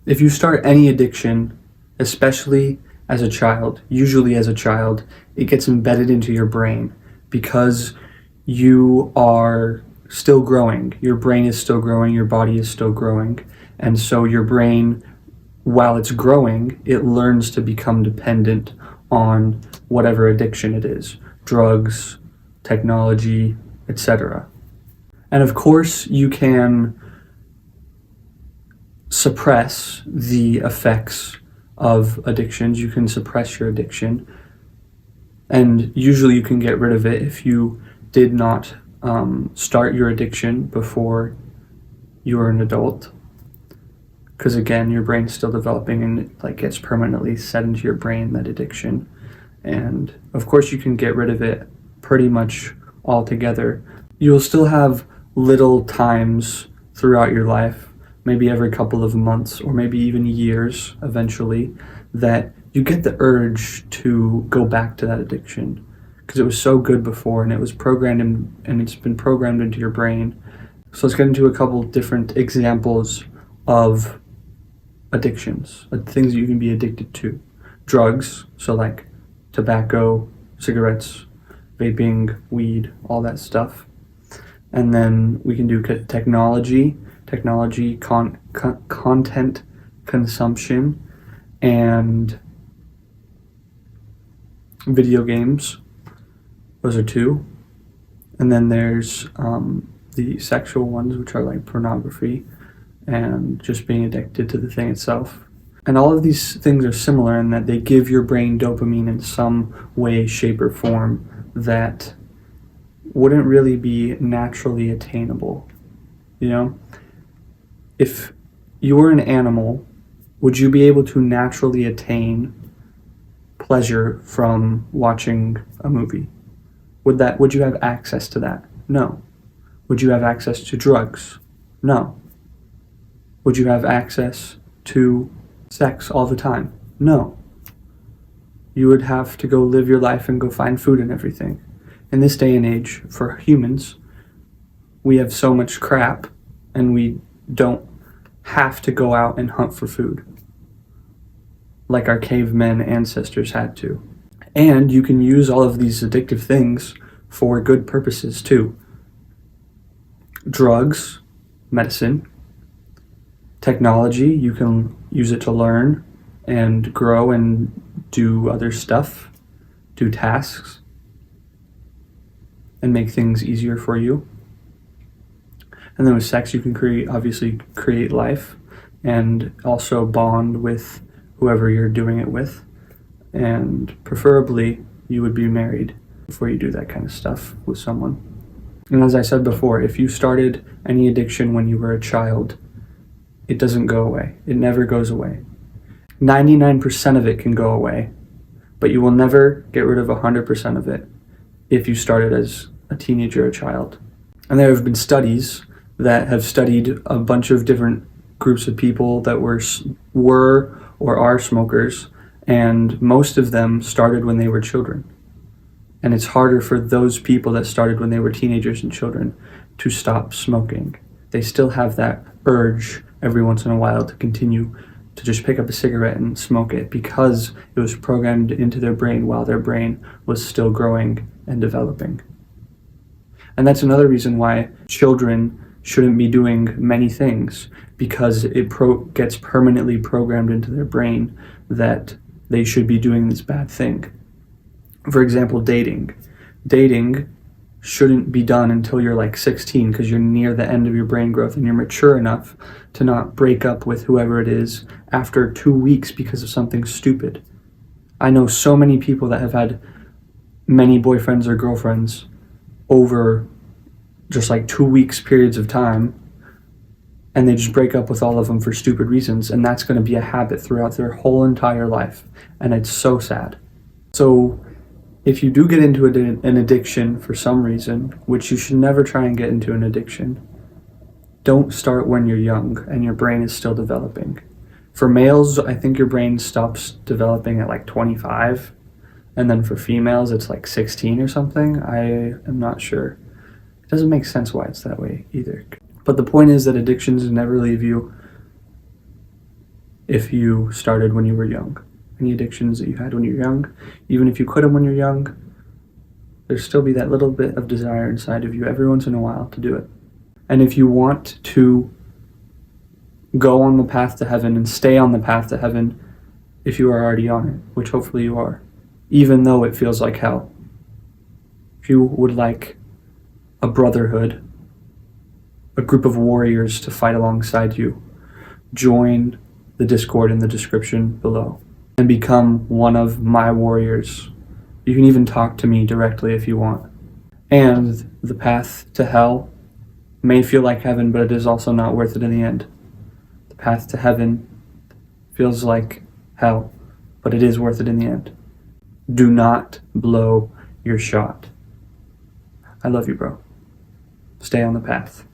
If you start any addiction, especially as a child, usually as a child, it gets embedded into your brain because you are still growing. Your brain is still growing, your body is still growing. And so your brain, while it's growing, it learns to become dependent on whatever addiction it is, drugs, technology, etc. And of course, you can suppress the effects of addictions. You can suppress your addiction, and usually you can get rid of it if you did not start your addiction before you were an adult, because again, your brain's still developing and it like gets permanently set into your brain, that addiction. And of course you can get rid of it pretty much altogether. You'll still have little times throughout your life, maybe every couple of months or maybe even years eventually, that you get the urge to go back to that addiction because it was so good before and it was programmed and it's been programmed into your brain. So let's get into a couple different examples of addictions, things that you can be addicted to. Drugs, so like tobacco, cigarettes, vaping, weed, all that stuff. And then we can do technology, content consumption, and video games. Those are two. And then there's the sexual ones, which are like pornography and just being addicted to the thing itself. And all of these things are similar in that they give your brain dopamine in some way, shape, or form that wouldn't really be naturally attainable. You know, if you were an animal, would you be able to naturally attain pleasure from watching a movie? Would you have access to that? No. Would you have access to drugs? No. Would you have access to sex all the time? No. You would have to go live your life and go find food and everything. In this day and age, for humans, we have so much crap and we don't have to go out and hunt for food like our cavemen ancestors had to. And you can use all of these addictive things for good purposes too. Drugs, medicine, technology, you can use it to learn and grow and do other stuff, do tasks, and make things easier for you. And then with sex, you can create life and also bond with whoever you're doing it with. And preferably, you would be married before you do that kind of stuff with someone. And as I said before, if you started any addiction when you were a child, it doesn't go away. It never goes away. 99% of it can go away, but you will never get rid of 100% of it if you started as a teenager or a child. And there have been studies that have studied a bunch of different groups of people that were or are smokers, and most of them started when they were children. And it's harder for those people that started when they were teenagers and children to stop smoking. They still have that urge every once in a while to continue to just pick up a cigarette and smoke it because it was programmed into their brain while their brain was still growing and developing. And that's another reason why children shouldn't be doing many things, because it gets permanently programmed into their brain that they should be doing this bad thing. For example, dating. Dating shouldn't be done until you're like 16 because you're near the end of your brain growth and you're mature enough to not break up with whoever it is after 2 weeks because of something stupid. I know so many people that have had many boyfriends or girlfriends over just like 2 weeks periods of time, and they just break up with all of them for stupid reasons, and that's going to be a habit throughout their whole entire life, and it's so sad. So if you do get into an addiction for some reason, which you should never try and get into an addiction, don't start when you're young and your brain is still developing. For males, I think your brain stops developing at like 25, and then for females it's like 16 or something. I am not sure. It doesn't make sense why it's that way either. But the point is that addictions never leave you. if you started when you were young. Any addictions that you had when you were young, even if you quit them when you're young, there'll still be that little bit of desire inside of you every once in a while to do it. And if you want to go on the path to heaven and stay on the path to heaven, if you are already on it, which hopefully you are, even though it feels like hell, if you would like a brotherhood, a group of warriors to fight alongside you, join the Discord in the description below and become one of my warriors. You can even talk to me directly if you want. And the path to hell may feel like heaven, but it is also not worth it in the end. The path to heaven feels like hell, but it is worth it in the end. Do not blow your shot. I love you, bro. Stay on the path.